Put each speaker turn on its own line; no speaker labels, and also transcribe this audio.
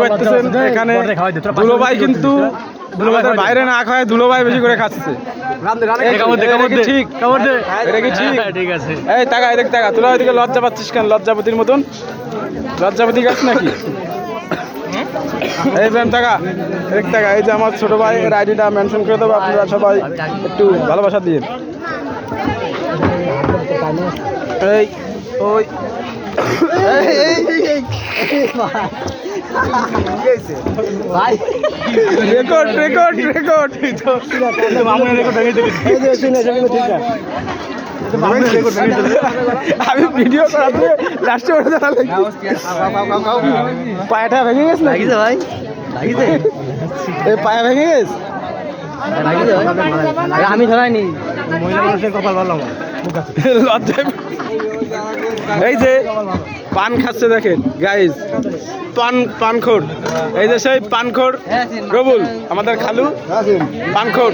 পাচ্ছেন এখানে দুলোভাই কিন্তু আমাদের বাইরে না খায় দুলোভাই বেশি করে খাচ্ছে। ঠিক এটা কি ঠিক?
ঠিক আছে।
এই টাকা এদিকে টাকা তোরা ওইদিকে লজ্জা পাচ্ছিস কেন? লজ্জাপতির মতন লজ্জাপতি গাছ নাকি? এই প্রেম টাকা এদিকে টাকা। এই যে আমার ছোট ভাই এর আইডিটা মেনশন করে দেবো, আপনারা সবাই একটু ভালোবাসা দিয়ে। এই ওই রেকর্ড রেকর্ড রেকর্ড আমি ভিডিও করাতে লাস্টে ওটা জানালে পায়াটা ভেঙে গেছে নাকি
ভাই
এই পায়া ভেঙে গেছে?
আমি ধরাইনি, মহিলা মানুষের কপাল ভালো।
লজ্জায় এই যে পান খাচ্ছে দেখেন গাইজ, পানখোর। এই যে সেই পানখোর রবুল আমাদের খালু পানখোর।